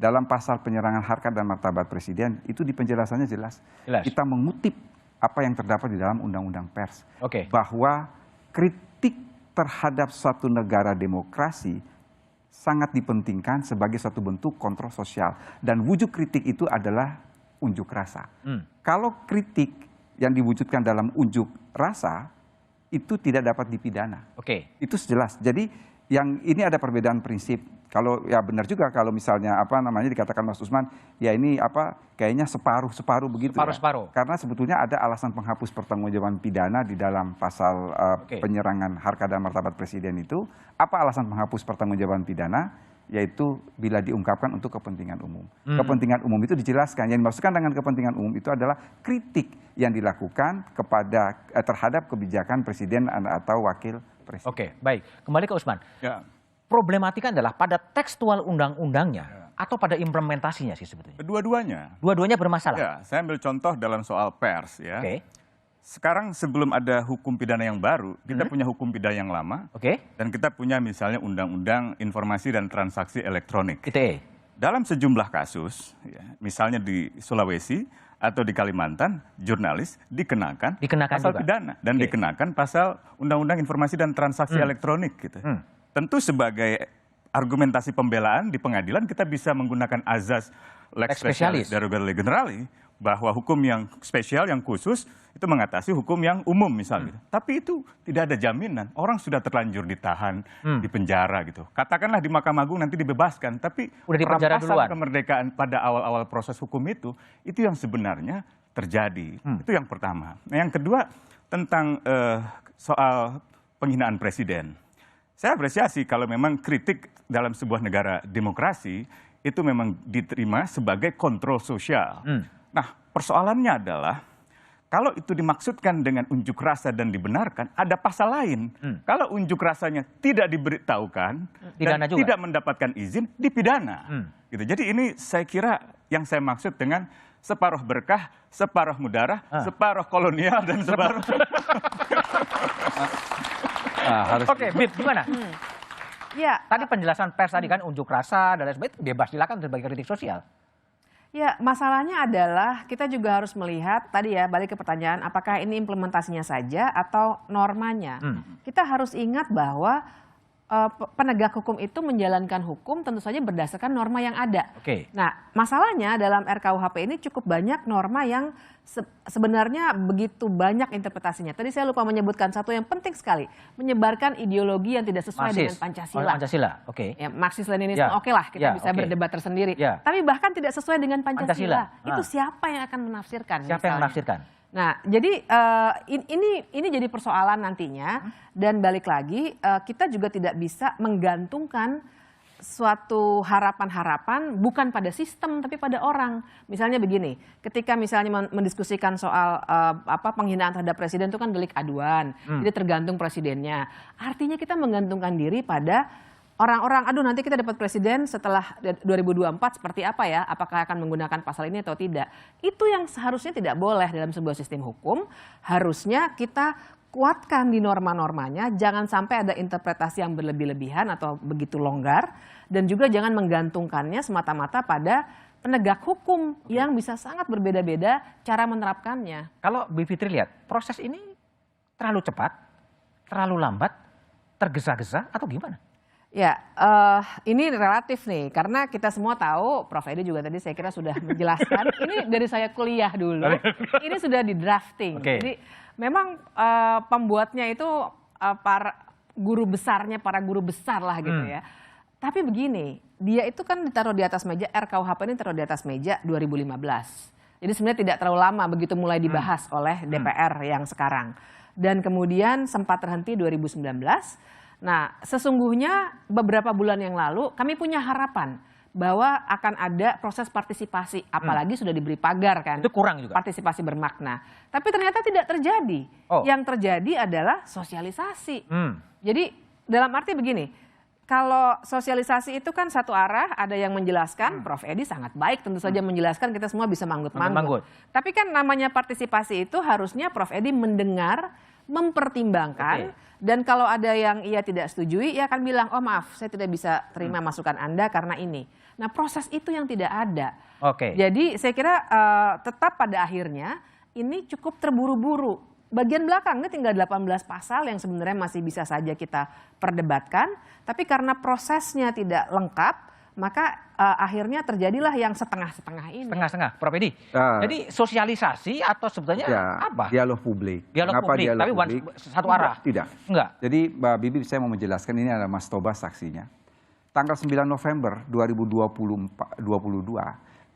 dalam pasal penyerangan harkat dan martabat presiden itu di penjelasannya jelas. Kita mengutip apa yang terdapat di dalam undang-undang pers. Bahwa kritik terhadap suatu negara demokrasi sangat dipentingkan sebagai suatu bentuk kontrol sosial. Dan wujud kritik itu adalah unjuk rasa. Kalau kritik yang diwujudkan dalam unjuk rasa itu tidak dapat dipidana. Itu jelas. Jadi yang ini ada perbedaan prinsip. Kalau ya benar juga kalau misalnya dikatakan Mas Usman, ya ini kayaknya separuh begitu. Separuh. Karena sebetulnya ada alasan penghapus pertanggungjawaban pidana di dalam pasal penyerangan harkat dan martabat presiden itu. Apa alasan penghapus pertanggungjawaban pidana? Yaitu bila diungkapkan untuk kepentingan umum. Kepentingan umum itu dijelaskan. Yang dimaksudkan dengan kepentingan umum itu adalah kritik yang dilakukan terhadap kebijakan presiden atau wakil presiden. Baik. Kembali ke Usman. Problematika adalah pada tekstual undang-undangnya atau pada implementasinya sih sebetulnya? Kedua-duanya. Dua-duanya bermasalah? Ya, saya ambil contoh dalam soal pers ya. Sekarang sebelum ada hukum pidana yang baru, kita punya hukum pidana yang lama. Dan kita punya misalnya Undang-Undang Informasi dan Transaksi Elektronik. ITE. Dalam sejumlah kasus, ya, misalnya di Sulawesi atau di Kalimantan, jurnalis dikenakan pasal juga pidana. Dan dikenakan pasal Undang-Undang Informasi dan Transaksi Elektronik. Gitu. Tentu sebagai argumentasi pembelaan di pengadilan kita bisa menggunakan azas lex specialis derogator lege generali, bahwa hukum yang spesial, yang khusus itu mengatasi hukum yang umum misalnya. Tapi itu tidak ada jaminan. Orang sudah terlanjur ditahan, di penjara gitu. Katakanlah di Mahkamah Agung nanti dibebaskan, tapi perampasan kemerdekaan pada awal-awal proses hukum itu yang sebenarnya terjadi. Itu yang pertama. Nah, yang kedua tentang soal penghinaan presiden. Saya apresiasi kalau memang kritik dalam sebuah negara demokrasi itu memang diterima sebagai kontrol sosial. Nah, persoalannya adalah kalau itu dimaksudkan dengan unjuk rasa dan dibenarkan, ada pasal lain. Kalau unjuk rasanya tidak diberitahukan dan tidak mendapatkan izin, dipidana. Gitu. Jadi ini saya kira yang saya maksud dengan separuh berkah, separuh mudarah, separuh kolonial, dan separuh... Bib, gimana? Ya, tadi penjelasan pers tadi kan unjuk rasa dan lain sebagainya bebas silakan sebagai kritik sosial. Ya, masalahnya adalah kita juga harus melihat tadi ya, balik ke pertanyaan apakah ini implementasinya saja atau normanya. Kita harus ingat bahwa penegak hukum itu menjalankan hukum tentu saja berdasarkan norma yang ada. Nah, masalahnya dalam RKUHP ini cukup banyak norma yang sebenarnya begitu banyak interpretasinya. Tadi saya lupa menyebutkan satu yang penting sekali, menyebarkan ideologi yang tidak sesuai dengan Pancasila. Ya, Marxis-Leninisme lah, kita bisa berdebat tersendiri. Tapi bahkan tidak sesuai dengan Pancasila. Itu siapa yang akan menafsirkan? Siapa yang menafsirkan? Nah, jadi ini jadi persoalan nantinya, dan balik lagi kita juga tidak bisa menggantungkan suatu harapan-harapan bukan pada sistem tapi pada orang. Misalnya begini, ketika misalnya mendiskusikan soal penghinaan terhadap presiden itu kan delik aduan, jadi tergantung presidennya. Artinya kita menggantungkan diri pada orang-orang, aduh nanti kita dapat presiden setelah 2024 seperti apa ya, apakah akan menggunakan pasal ini atau tidak. Itu yang seharusnya tidak boleh dalam sebuah sistem hukum, harusnya kita kuatkan di norma-normanya, jangan sampai ada interpretasi yang berlebih-lebihan atau begitu longgar, dan juga jangan menggantungkannya semata-mata pada penegak hukum yang bisa sangat berbeda-beda cara menerapkannya. Kalau Bu Fitri lihat, proses ini terlalu cepat, terlalu lambat, tergesa-gesa atau gimana? Ya, ini relatif nih, karena kita semua tahu, Prof. Edi juga tadi saya kira sudah menjelaskan, ini dari saya kuliah dulu, ini sudah di drafting. Jadi memang pembuatnya itu para guru besar lah gitu ya. Tapi begini, dia itu kan ditaruh di atas meja, RKUHP ini ditaruh di atas meja 2015. Jadi sebenarnya tidak terlalu lama begitu mulai dibahas oleh DPR yang sekarang. Dan kemudian sempat terhenti 2019. Nah, sesungguhnya beberapa bulan yang lalu kami punya harapan bahwa akan ada proses partisipasi, apalagi sudah diberi pagar kan. Itu kurang juga. Partisipasi bermakna. Tapi ternyata tidak terjadi. Yang terjadi adalah sosialisasi. Jadi dalam arti begini, kalau sosialisasi itu kan satu arah, ada yang menjelaskan, Prof. Edi sangat baik tentu saja menjelaskan, kita semua bisa manggut-manggut. Tapi kan namanya partisipasi itu harusnya Prof. Edi mendengar, mempertimbangkan, Dan kalau ada yang ia tidak setujui, ia akan bilang, oh maaf, saya tidak bisa terima masukan Anda karena ini. Nah, proses itu yang tidak ada. Jadi saya kira tetap pada akhirnya ini cukup terburu-buru. Bagian belakangnya tinggal 18 pasal yang sebenarnya masih bisa saja kita perdebatkan. Tapi karena prosesnya tidak lengkap, maka akhirnya terjadilah yang setengah-setengah ini. Setengah-setengah, Prof. Edi. Jadi sosialisasi atau sebetulnya apa? Dialog publik. Dialog publik, tapi publik? Satu arah? Tidak. Enggak. Jadi Mbak Bibi saya mau menjelaskan, ini adalah Mas Tobas saksinya. Tanggal 9 November 2022,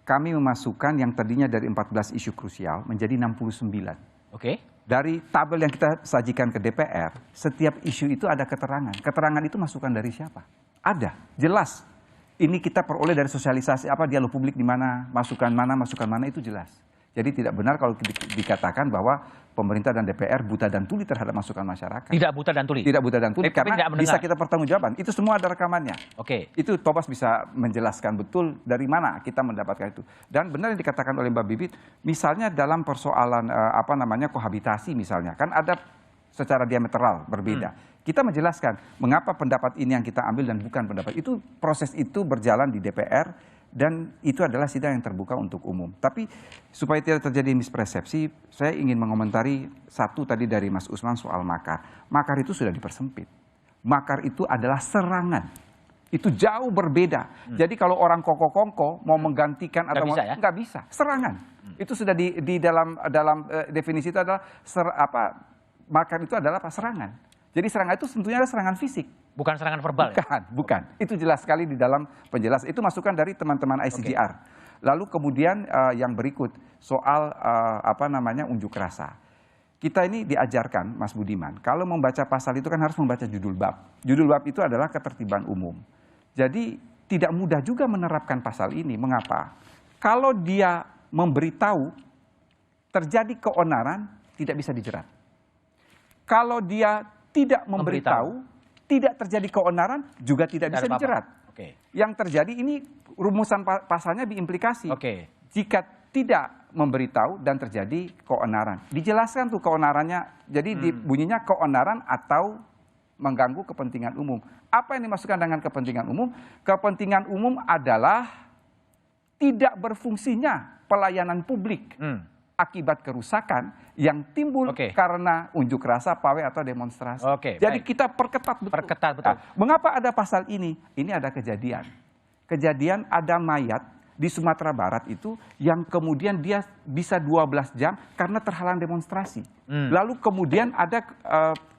kami memasukkan yang tadinya dari 14 isu krusial menjadi 69. Dari tabel yang kita sajikan ke DPR, setiap isu itu ada keterangan. Keterangan itu masukan dari siapa? Ada, jelas. Ini kita peroleh dari sosialisasi dialog publik di mana, masukan mana itu jelas. Jadi tidak benar kalau dikatakan bahwa pemerintah dan DPR buta dan tuli terhadap masukan masyarakat. Tidak buta dan tuli? Tidak buta dan tuli, karena bisa kita pertanggungjawaban. Itu semua ada rekamannya. Itu Tobas bisa menjelaskan betul dari mana kita mendapatkan itu. Dan benar yang dikatakan oleh Mbak Bibit, misalnya dalam persoalan kohabitasi misalnya, kan ada secara diametral berbeda. Kita menjelaskan mengapa pendapat ini yang kita ambil dan bukan pendapat itu. Proses itu berjalan di DPR. Dan itu adalah sidang yang terbuka untuk umum. Tapi supaya tidak terjadi mispersepsi, saya ingin mengomentari satu tadi dari Mas Usman soal makar. Makar itu sudah dipersempit. Makar itu adalah serangan. Itu jauh berbeda. Jadi kalau orang kongko-kongko mau menggantikan atau nggak bisa, serangan. Itu sudah di dalam definisi itu adalah makar itu adalah serangan. Jadi serangan itu tentunya adalah serangan fisik. Bukan serangan verbal? Bukan. Itu jelas sekali di dalam penjelasan. Itu masukan dari teman-teman ICJR. Lalu kemudian yang berikut soal unjuk rasa. Kita ini diajarkan, Mas Budiman, kalau membaca pasal itu kan harus membaca judul bab. Judul bab itu adalah ketertiban umum. Jadi tidak mudah juga menerapkan pasal ini. Mengapa? Kalau dia memberitahu terjadi keonaran, tidak bisa dijerat. Kalau dia tidak memberitahu, tidak terjadi keonaran, juga tidak bisa dijerat. Yang terjadi ini rumusan pasalnya diimplikasi. Jika tidak memberitahu dan terjadi keonaran. Dijelaskan tuh keonarannya, jadi bunyinya keonaran atau mengganggu kepentingan umum. Apa yang dimaksudkan dengan kepentingan umum? Kepentingan umum adalah tidak berfungsinya pelayanan publik. Akibat kerusakan yang timbul karena unjuk rasa, pawai atau demonstrasi. Jadi kita perketat betul. Mengapa ada pasal ini? Ini ada kejadian. Kejadian ada mayat di Sumatera Barat itu yang kemudian dia bisa 12 jam karena terhalang demonstrasi. Lalu kemudian ada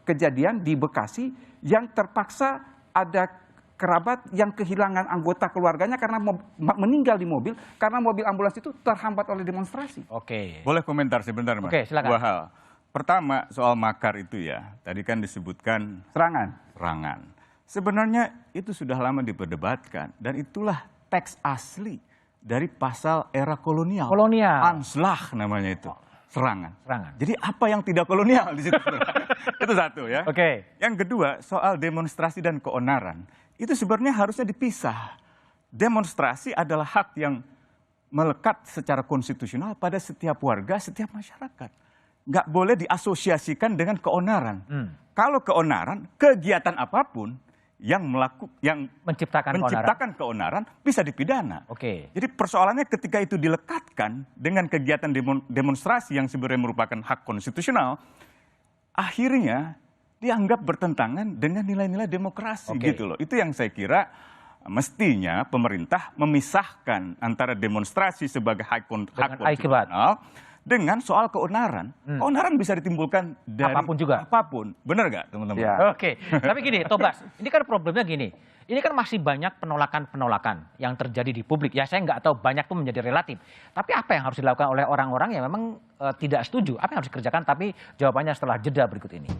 kejadian di Bekasi yang terpaksa ada kerabat yang kehilangan anggota keluarganya karena meninggal di mobil karena mobil ambulans itu terhambat oleh demonstrasi. Boleh komentar sebentar, Mas? Silakan. Dua hal. Pertama, soal makar itu ya. Tadi kan disebutkan serangan. Sebenarnya itu sudah lama diperdebatkan dan itulah teks asli dari pasal era kolonial. Anslag namanya itu. Serangan. Jadi apa yang tidak kolonial di situ? Itu satu ya. Yang kedua, soal demonstrasi dan keonaran. Itu sebenarnya harusnya dipisah. Demonstrasi adalah hak yang melekat secara konstitusional pada setiap warga, setiap masyarakat. Nggak boleh diasosiasikan dengan keonaran. Kalau keonaran, kegiatan apapun yang menciptakan keonaran bisa dipidana. Jadi persoalannya ketika itu dilekatkan dengan kegiatan demonstrasi yang sebenarnya merupakan hak konstitusional, akhirnya dianggap bertentangan dengan nilai-nilai demokrasi gitu loh. Itu yang saya kira mestinya pemerintah memisahkan antara demonstrasi sebagai hak konstitusional dengan soal keonaran. Keonaran bisa ditimbulkan dari apapun. Benar nggak teman-teman? Tapi gini, Tobas, ini kan problemnya gini. Ini kan masih banyak penolakan-penolakan yang terjadi di publik. Ya saya nggak tahu banyak itu menjadi relatif. Tapi apa yang harus dilakukan oleh orang-orang yang memang tidak setuju? Apa yang harus dikerjakan? Tapi jawabannya setelah jeda berikut ini.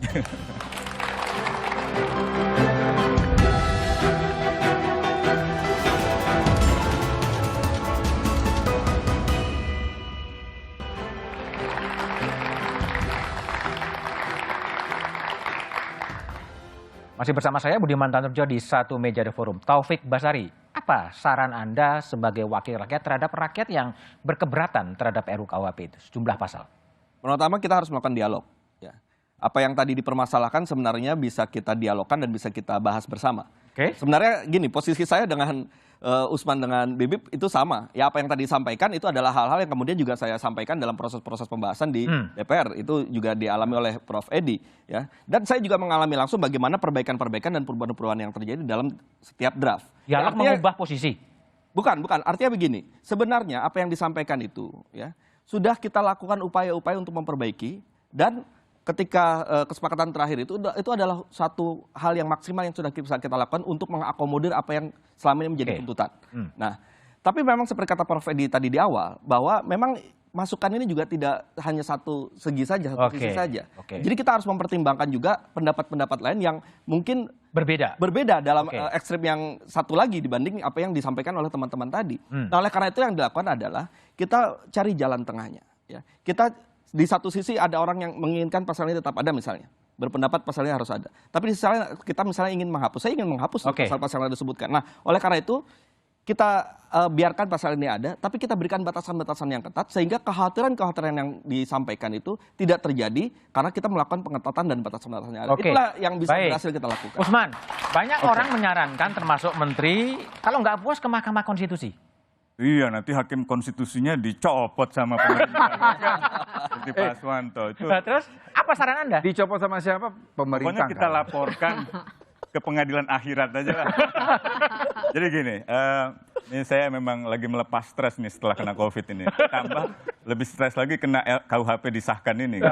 Masih bersama saya Budiman Tanurjo di Satu Meja The Forum. Taufik Basari, apa saran Anda sebagai wakil rakyat terhadap rakyat yang berkeberatan terhadap RUU KUHP itu, sejumlah pasal? Pertama kita harus melakukan dialog. Ya. Apa yang tadi dipermasalahkan sebenarnya bisa kita dialogkan dan bisa kita bahas bersama. Sebenarnya gini, posisi saya dengan Usman dengan Bibip itu sama. Ya apa yang tadi disampaikan itu adalah hal-hal yang kemudian juga saya sampaikan dalam proses-proses pembahasan di DPR. Itu juga dialami oleh Prof. Edi. Ya. Dan saya juga mengalami langsung bagaimana perbaikan-perbaikan dan perubahan-perubahan yang terjadi dalam setiap draft. Dialog mengubah posisi? Bukan. Artinya begini, sebenarnya apa yang disampaikan itu ya sudah kita lakukan upaya-upaya untuk memperbaiki, dan ketika kesepakatan terakhir itu adalah satu hal yang maksimal yang sudah bisa kita lakukan untuk mengakomodir apa yang selama ini menjadi tuntutan. Nah, tapi memang seperti kata Prof. Edi tadi di awal, bahwa memang masukan ini juga tidak hanya satu segi saja, satu sisi saja. Jadi kita harus mempertimbangkan juga pendapat-pendapat lain yang mungkin berbeda dalam ekstrem yang satu lagi dibanding apa yang disampaikan oleh teman-teman tadi. Nah, oleh karena itu yang dilakukan adalah kita cari jalan tengahnya. Ya. Kita di satu sisi ada orang yang menginginkan pasal ini tetap ada misalnya, berpendapat pasalnya harus ada. Tapi di sisi lain kita misalnya ingin menghapus, saya ingin menghapus pasal-pasal yang disebutkan. Nah, oleh karena itu kita biarkan pasal ini ada, tapi kita berikan batasan-batasan yang ketat sehingga kekhawatiran-kekhawatiran yang disampaikan itu tidak terjadi karena kita melakukan pengetatan dan batasan-batasan yang ada. Itulah yang bisa berhasil kita lakukan. Usman, banyak orang menyarankan termasuk menteri kalau nggak puas ke Mahkamah Konstitusi. Iya, nanti hakim konstitusinya dicopot sama pemerintah. Seperti Pak Aswanto. Terus, apa saran Anda? Dicopot sama siapa? Pokoknya Pemerintah. kita laporkan ke pengadilan akhirat aja lah. Jadi gini, ini saya memang lagi melepas stres nih setelah kena COVID ini. Tambah lebih stres lagi kena KUHP disahkan ini.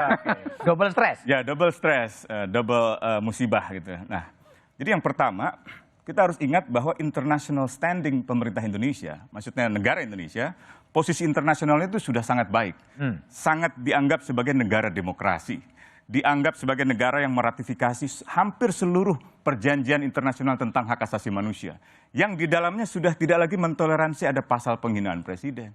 Double stres? Ya, double stres, double musibah gitu. Nah, jadi yang pertama, kita harus ingat bahwa international standing pemerintah Indonesia, maksudnya negara Indonesia, posisi internasionalnya itu sudah sangat baik. Sangat dianggap sebagai negara demokrasi. Dianggap sebagai negara yang meratifikasi hampir seluruh perjanjian internasional tentang hak asasi manusia. Yang di dalamnya sudah tidak lagi mentoleransi ada pasal penghinaan presiden.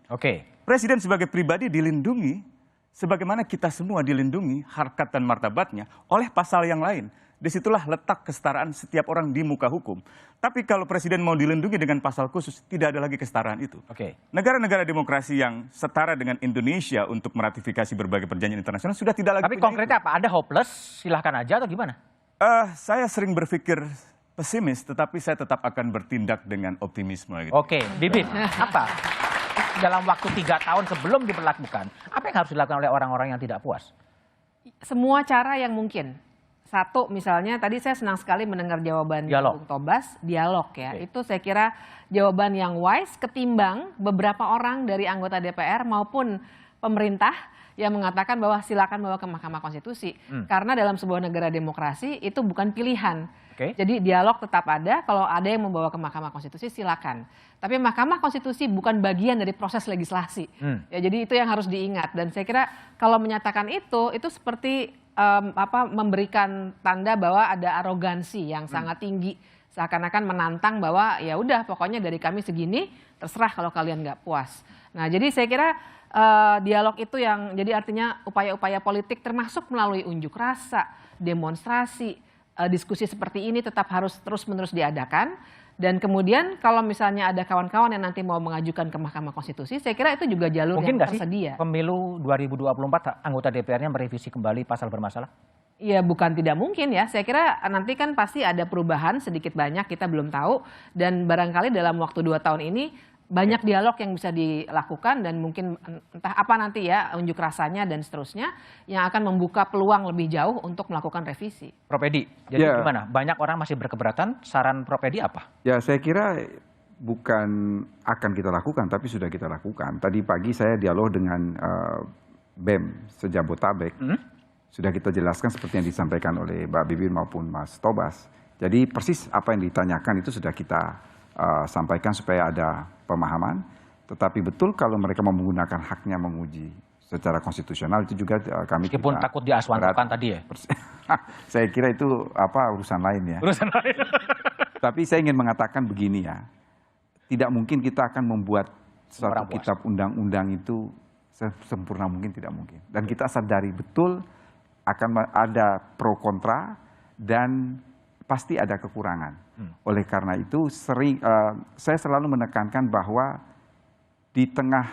Presiden sebagai pribadi dilindungi, sebagaimana kita semua dilindungi harkat dan martabatnya oleh pasal yang lain. Disitulah letak kesetaraan setiap orang di muka hukum. Tapi kalau presiden mau dilindungi dengan pasal khusus, tidak ada lagi kesetaraan itu. Negara-negara demokrasi yang setara dengan Indonesia untuk meratifikasi berbagai perjanjian internasional sudah tidak lagi. Tapi konkretnya apa? Ada hopeless? Silahkan aja atau gimana? Saya sering berpikir pesimis, tetapi saya tetap akan bertindak dengan optimisme. Gitu. Bibit, apa? Dalam waktu 3 tahun sebelum diberlakukan, apa yang harus dilakukan oleh orang-orang yang tidak puas? Semua cara yang mungkin. Satu, misalnya tadi saya senang sekali mendengar jawaban Bung Tobas, dialog ya. Itu saya kira jawaban yang wise ketimbang beberapa orang dari anggota DPR maupun pemerintah yang mengatakan bahwa silakan bawa ke Mahkamah Konstitusi. Karena dalam sebuah negara demokrasi itu bukan pilihan. Jadi dialog tetap ada, kalau ada yang membawa ke Mahkamah Konstitusi silakan. Tapi Mahkamah Konstitusi bukan bagian dari proses legislasi. Ya, jadi itu yang harus diingat. Dan saya kira kalau menyatakan itu seperti memberikan tanda bahwa ada arogansi yang sangat tinggi, seakan-akan menantang bahwa ya udah pokoknya dari kami segini, terserah kalau kalian nggak puas. Nah, jadi saya kira dialog itu yang jadi artinya upaya-upaya politik termasuk melalui unjuk rasa, demonstrasi, diskusi seperti ini tetap harus terus-menerus diadakan. Dan kemudian kalau misalnya ada kawan-kawan yang nanti mau mengajukan ke Mahkamah Konstitusi, saya kira itu juga jalur yang tersedia. Pemilu 2024 anggota DPR-nya merevisi kembali pasal bermasalah? Iya, bukan tidak mungkin ya. Saya kira nanti kan pasti ada perubahan sedikit banyak, kita belum tahu. Dan barangkali dalam waktu 2 tahun ini banyak dialog yang bisa dilakukan dan mungkin entah apa nanti ya unjuk rasanya dan seterusnya yang akan membuka peluang lebih jauh untuk melakukan revisi. Prof. Edi, jadi gimana? Banyak orang masih berkeberatan, saran Prof. Edi apa? Ya, saya kira bukan akan kita lakukan, tapi sudah kita lakukan. Tadi pagi saya dialog dengan BEM sejabotabek. Sudah kita jelaskan seperti yang disampaikan oleh Mbak Bibir maupun Mas Tobas. Jadi persis apa yang ditanyakan itu sudah kita sampaikan supaya ada pemahaman. Tetapi betul kalau mereka mau menggunakan haknya menguji secara konstitusional itu juga kami meskipun takut diaswantokan tadi ya. Saya kira itu urusan lain ya. Urusan lain. Tapi saya ingin mengatakan begini ya. Tidak mungkin kita akan membuat suatu kitab undang-undang itu sempurna mungkin, tidak mungkin. Dan kita sadari betul akan ada pro kontra dan pasti ada kekurangan. Oleh karena itu saya selalu menekankan bahwa di tengah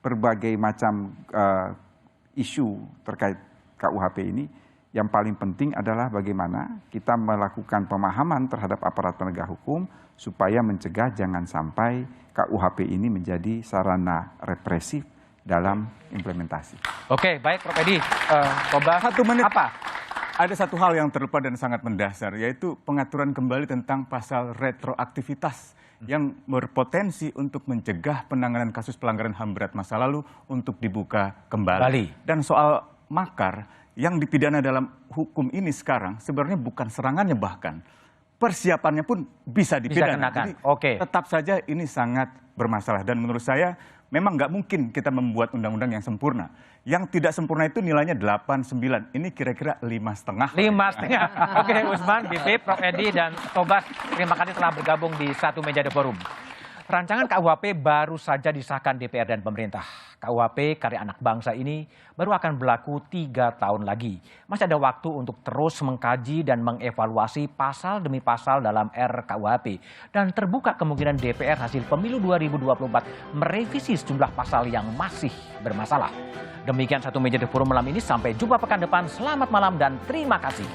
berbagai macam isu terkait KUHP ini, yang paling penting adalah bagaimana kita melakukan pemahaman terhadap aparat penegak hukum supaya mencegah jangan sampai KUHP ini menjadi sarana represif dalam implementasi. Oke, baik Prof. Edi. Coba 1 menit. apa? Ada satu hal yang terlupa dan sangat mendasar, yaitu pengaturan kembali tentang pasal retroaktivitas yang berpotensi untuk mencegah penanganan kasus pelanggaran HAM berat masa lalu untuk dibuka kembali. Dan soal makar yang dipidana dalam hukum ini sekarang sebenarnya bukan serangannya, bahkan persiapannya pun bisa dipidana. Jadi tetap saja ini sangat bermasalah dan menurut saya memang nggak mungkin kita membuat undang-undang yang sempurna. Yang tidak sempurna itu nilainya 8-9. Ini kira-kira 5,5. 5,5. Oke, Usman, Bipip, Prof. Edi, dan Tobas, terima kasih telah bergabung di Satu Meja The Forum. Rancangan KUHP baru saja disahkan DPR dan pemerintah. KUHP karya anak bangsa ini baru akan berlaku 3 tahun lagi. Masih ada waktu untuk terus mengkaji dan mengevaluasi pasal demi pasal dalam RKUHP. Dan terbuka kemungkinan DPR hasil pemilu 2024 merevisi sejumlah pasal yang masih bermasalah. Demikian Satu Meja The Forum malam ini. Sampai jumpa pekan depan. Selamat malam dan terima kasih.